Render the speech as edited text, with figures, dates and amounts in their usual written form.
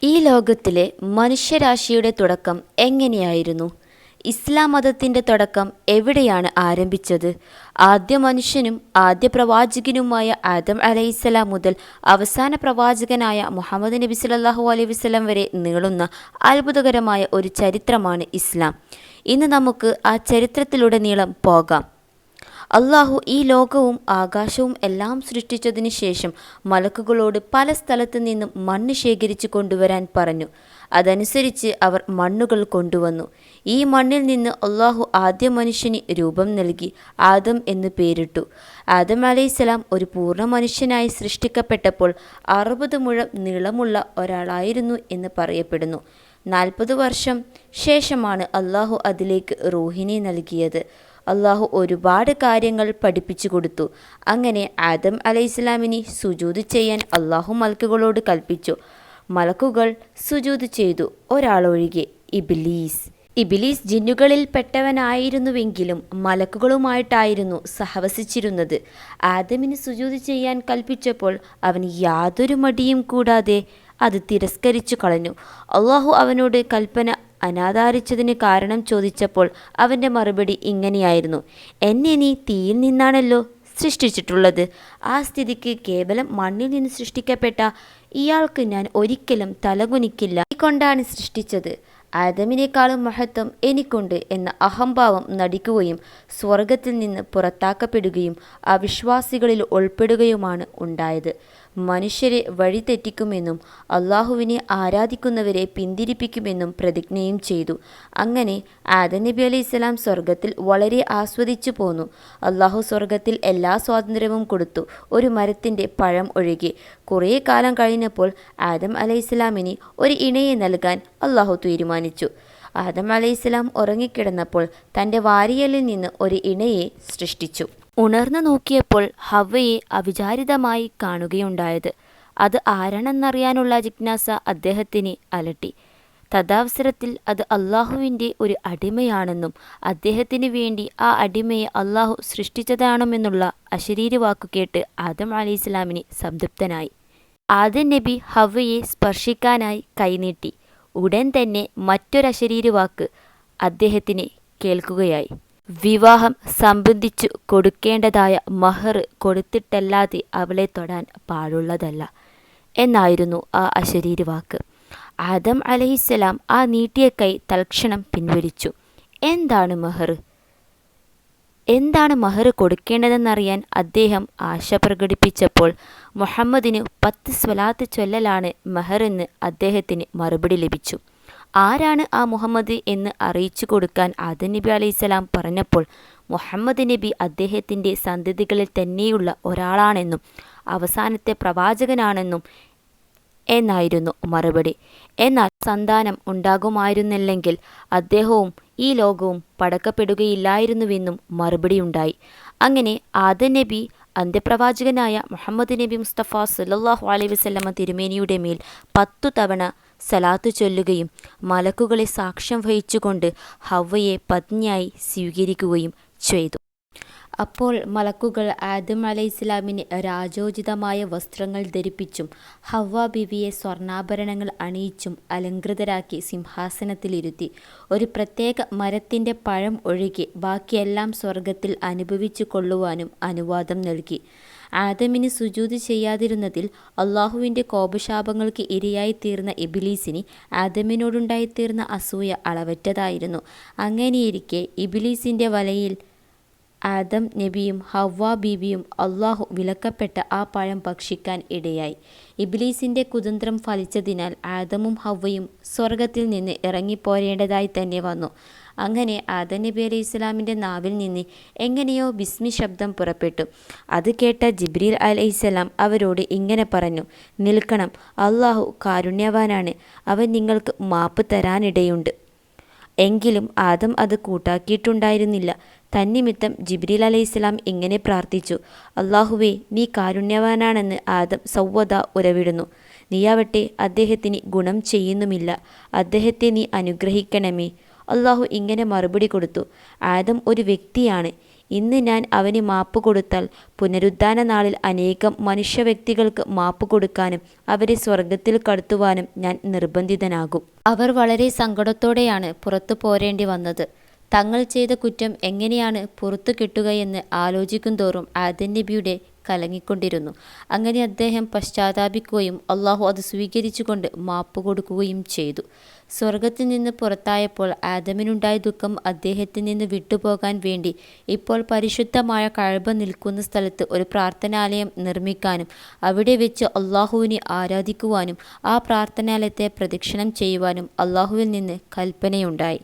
ഈ ലോകത്തിലെ മനുഷ്യരാശിയുടെ തുടക്കം എങ്ങനെയായിരുന്നു? ഇസ്ലാം മതത്തിൻ്റെ തുടക്കം എവിടെയാണ് ആരംഭിച്ചത്? ആദ്യ മനുഷ്യനും ആദ്യ പ്രവാചകനുമായ ആദം അലൈഹിസ്സലാം മുതൽ അവസാന പ്രവാചകനായ മുഹമ്മദ് നബി സല്ലല്ലാഹു അലൈഹി വസല്ലം വരെ നീളുന്ന അത്ഭുതകരമായ ഒരു ചരിത്രമാണ് ഇസ്ലാം. ഇന്ന് നമുക്ക് ആ ചരിത്രത്തിലുടനീളം പോകാം. അള്ളാഹു ഈ ലോകവും ആകാശവും എല്ലാം സൃഷ്ടിച്ചതിന് ശേഷം മലക്കുകളോട് പല സ്ഥലത്തു നിന്നും മണ്ണ് ശേഖരിച്ചു കൊണ്ടുവരാൻ പറഞ്ഞു. അതനുസരിച്ച് അവർ മണ്ണുകൾ കൊണ്ടുവന്നു. ഈ മണ്ണിൽ നിന്ന് അള്ളാഹു ആദ്യ മനുഷ്യന് രൂപം നൽകി ആദം എന്ന് പേരിട്ടു. ആദം അലൈഹിസ്സലാം ഒരു പൂർണ്ണ മനുഷ്യനായി സൃഷ്ടിക്കപ്പെട്ടപ്പോൾ 60 മുഴം നീളമുള്ള ഒരാളായിരുന്നു എന്ന് പറയപ്പെടുന്നു. 40 വർഷം ശേഷമാണ് അള്ളാഹു അതിലേക്ക് റൂഹിനെ നൽകിയത്. അള്ളാഹു ഒരുപാട് കാര്യങ്ങൾ പഠിപ്പിച്ചു കൊടുത്തു. അങ്ങനെ ആദം അലൈഹിസ്സലാമിന് സുജൂദ് ചെയ്യാൻ അള്ളാഹു മലക്കുകളോട് കൽപ്പിച്ചു. മലക്കുകൾ സുജൂദ് ചെയ്തു, ഒരാളൊഴികെ, ഇബ്ലീസ്. ഇബ്ലീസ് ജിന്നുകളിൽ പെട്ടവനായിരുന്നുവെങ്കിലും മലക്കുകളുമായിട്ടായിരുന്നു സഹവസിച്ചിരുന്നത്. ആദമിന് സുജൂദ് ചെയ്യാൻ കൽപ്പിച്ചപ്പോൾ അവൻ യാതൊരു മടിയും കൂടാതെ അത് തിരസ്കരിച്ചു കളഞ്ഞു. അള്ളാഹു അവനോട് കൽപ്പന അനാദരിച്ചതിന് കാരണം ചോദിച്ചപ്പോൾ അവൻ്റെ മറുപടി ഇങ്ങനെയായിരുന്നു: എന്നെ നീ തീയിൽ നിന്നാണല്ലോ സൃഷ്ടിച്ചിട്ടുള്ളത്. ആ സ്ഥിതിക്ക് കേവലം മണ്ണിൽ നിന്ന് സൃഷ്ടിക്കപ്പെട്ട ഇയാൾക്ക് ഞാൻ ഒരിക്കലും തലകുനിക്കില്ല. കൊണ്ടാണ് സൃഷ്ടിച്ചത്. ആദമിനേക്കാളും മഹത്വം എനിക്കുണ്ട് എന്ന അഹംഭാവം നടിക്കുകയും സ്വർഗത്തിൽ നിന്ന് പുറത്താക്കപ്പെടുകയും അവിശ്വാസികളിൽ ഉൾപ്പെടുകയുമാണ് ഉണ്ടായത്. മനുഷ്യരെ വഴിതെറ്റിക്കുമെന്നും അള്ളാഹുവിനെ ആരാധിക്കുന്നവരെ പിന്തിരിപ്പിക്കുമെന്നും പ്രതിജ്ഞയും ചെയ്തു. അങ്ങനെ ആദം നബി അലൈഹിസ്സലാം സ്വർഗത്തിൽ വളരെ ആസ്വദിച്ചു പോന്നു. അള്ളാഹു സ്വർഗത്തിൽ എല്ലാ സ്വാതന്ത്ര്യവും കൊടുത്തു, ഒരു മരത്തിൻ്റെ പഴം ഒഴികെ. കുറേ കാലം കഴിഞ്ഞപ്പോൾ ആദം അലൈഹിസ്സലാമിന് ഒരു ഇണയെ നൽകാൻ അള്ളാഹു തീരുമാനിച്ചു. ആദം അലൈഹിസ്സലാം ഉറങ്ങിക്കിടന്നപ്പോൾ തൻ്റെ വാരിയലിൽ നിന്ന് ഒരു ഇണയെ സൃഷ്ടിച്ചു. ഉണർന്നു നോക്കിയപ്പോൾ ഹവ്വയെ അവിചാരിതമായി കാണുകയുണ്ടായത്. അത് ആരാണെന്നറിയാനുള്ള ജിജ്ഞാസ അദ്ദേഹത്തിന് അലട്ടി. തദാവസരത്തിൽ അത് അള്ളാഹുവിൻ്റെ ഒരു അടിമയാണെന്നും അദ്ദേഹത്തിന് വേണ്ടി ആ അടിമയെ അള്ളാഹു സൃഷ്ടിച്ചതാണെന്നുള്ള അശരീരി വാക്കുകേട്ട് ആദം അലൈഹിസ്സലാമിന് സംതൃപ്തനായി. ആദം നബി ഹവ്വയെ സ്പർശിക്കാനായി കൈനീട്ടി. ഉടൻ തന്നെ മറ്റൊരശരീരി വാക്ക് അദ്ദേഹത്തിന് കേൾക്കുകയായി: വിവാഹം സംബന്ധിച്ചു കൊടുക്കേണ്ടതായ മഹർ കൊടുത്തിട്ടല്ലാതെ അവളെ തൊടാൻ പാടുള്ളതല്ല എന്നായിരുന്നു ആ അശരീരി വാക്ക്. ആദം അലൈഹിസ്സലാം ആ നീട്ടിയ കൈ തൽക്ഷണം പിൻവലിച്ചു. എന്താണ് മഹർ കൊടുക്കേണ്ടതെന്നറിയാൻ അദ്ദേഹം ആശ പ്രകടിപ്പിച്ചപ്പോൾ മുഹമ്മദിന് 10 സ്വലാത്ത് ചൊല്ലലാണ് മഹർ എന്ന് അദ്ദേഹത്തിന് മറുപടി ലഭിച്ചു. ആരാണ് ആ മുഹമ്മദ് എന്ന് അറിയിച്ചു കൊടുക്കാൻ ആദം നബി അലൈഹിസ്സലാം പറഞ്ഞപ്പോൾ മുഹമ്മദ് നബി അദ്ദേഹത്തിൻ്റെ സന്തതികളിൽ തന്നെയുള്ള ഒരാളാണെന്നും അവസാനത്തെ പ്രവാചകനാണെന്നും എന്നായിരുന്നു മറുപടി. എന്നാൽ സന്താനം ഉണ്ടാകുമായിരുന്നില്ലെങ്കിൽ അദ്ദേഹവും ഈ ലോകവും പടക്കപ്പെടുകയില്ലായിരുന്നുവെന്നും മറുപടിയുണ്ടായി. അങ്ങനെ ആദം നബി അന്ത്യപ്രവാചകനായ മുഹമ്മദ് നബി മുസ്തഫ സല്ലല്ലാഹു അലൈഹി വസല്ലമ തിരുമേനിയുടെ മേൽ 10 തവണ സലാത്ത് ചൊല്ലുകയും മലക്കുകളെ സാക്ഷ്യം വഹിച്ചുകൊണ്ട് ഹവ്വയെ പത്നിയായി സ്വീകരിക്കുകയും ചെയ്തു. അപ്പോൾ മലക്കുകൾ ആദം അലൈഹിസ്സലാമിന് രാജോചിതമായ വസ്ത്രങ്ങൾ ധരിപ്പിച്ചും ഹവ്വ ബീവിയെ സ്വർണ്ണാഭരണങ്ങൾ അണിയിച്ചും അലങ്കൃതരാക്കി സിംഹാസനത്തിലിരുത്തി. ഒരു പ്രത്യേക മരത്തിൻ്റെ പഴം ഒഴികെ ബാക്കിയെല്ലാം സ്വർഗത്തിൽ അനുഭവിച്ചു കൊള്ളുവാനും അനുവാദം നൽകി. ആദമിന് സുജൂദ് ചെയ്യാതിരുന്നതിൽ അള്ളാഹുവിൻ്റെ കോപശാപങ്ങൾക്ക് ഇരയായി തീർന്ന ഇബ്ലീസിന് ആദമിനോടുണ്ടായിത്തീർന്ന അസൂയ അളവറ്റതായിരുന്നു. അങ്ങനെയിരിക്കെ ഇബ്ലീസിൻ്റെ വലയിൽ ആദം നബിയും ഹവ്വ ബീവിയും അള്ളാഹു വിലക്കപ്പെട്ട ആ പഴം ഭക്ഷിക്കാൻ ഇടയായി. ഇബ്ലീസിൻ്റെ കുതന്ത്രം ഫലിച്ചതിനാൽ ആദമും ഹവ്വയും സ്വർഗത്തിൽ നിന്ന് ഇറങ്ങിപ്പോരേണ്ടതായി തന്നെ വന്നു. അങ്ങനെ ആദം നബി അലൈഹിസ്സലാമിൻ്റെ നാവിൽ നിന്ന് എങ്ങനെയോ ബിസ്മി ശബ്ദം പുറപ്പെട്ടു. അത് കേട്ട ജിബ്രീൽ അലൈഹിസ്സലാം അവരോട് ഇങ്ങനെ പറഞ്ഞു: നിൽക്കണം, അള്ളാഹു കാരുണ്യവാനാണ്, അവൻ നിങ്ങൾക്ക് മാപ്പ് തരാനിടയുണ്ട്. എങ്കിലും ആദം അത് കൂട്ടാക്കിയിട്ടുണ്ടായിരുന്നില്ല. തന്നിമിത്തം ജിബ്രീൽ അലൈഹിസ്സലാം ഇങ്ങനെ പ്രാർത്ഥിച്ചു: അള്ളാഹുവേ, നീ കാരുണ്യവാനാണെന്ന് ആദം സൗവദ ഉരവിടുന്നു. നീയാവട്ടെ അദ്ദേഹത്തിന് ഗുണം ചെയ്യുന്നുമില്ല. അദ്ദേഹത്തെ നീ അനുഗ്രഹിക്കണമേ. അള്ളാഹു ഇങ്ങനെ മറുപടി കൊടുത്തു: ആദം ഒരു വ്യക്തിയാണ്. ഇന്ന് ഞാൻ അവന് മാപ്പ് കൊടുത്താൽ പുനരുദ്ധാന നാളിൽ അനേകം മനുഷ്യ വ്യക്തികൾക്ക് മാപ്പ് കൊടുക്കാനും അവരെ സ്വർഗത്തിൽ കടത്തുവാനും ഞാൻ നിർബന്ധിതനാകും. അവർ വളരെ സങ്കടത്തോടെയാണ് പുറത്തു പോരേണ്ടി വന്നത്. തങ്ങൾ ചെയ്ത കുറ്റം എങ്ങനെയാണ് പുറത്തു കിട്ടുകയെന്ന് ആലോചിക്കും തോറും ആദം നബിയുടെ കലങ്ങിക്കൊണ്ടിരുന്നു. അങ്ങനെ അദ്ദേഹം പശ്ചാത്താപിക്കുകയും അള്ളാഹു അത് സ്വീകരിച്ചുകൊണ്ട് മാപ്പ് കൊടുക്കുകയും ചെയ്തു. സ്വർഗത്തിൽ നിന്ന് പുറത്തായപ്പോൾ ആദമിനുണ്ടായ ദുഃഖം അദ്ദേഹത്തിൽ നിന്ന് വിട്ടുപോകാൻ വേണ്ടി ഇപ്പോൾ പരിശുദ്ധമായ കഅബ നിൽക്കുന്ന സ്ഥലത്ത് ഒരു പ്രാർത്ഥനാലയം നിർമ്മിക്കാനും അവിടെ വെച്ച് അള്ളാഹുവിനെ ആരാധിക്കുവാനും ആ പ്രാർത്ഥനാലയത്തെ പ്രദക്ഷിണം ചെയ്യുവാനും അള്ളാഹുവിൽ നിന്ന് കൽപ്പനയുണ്ടായി.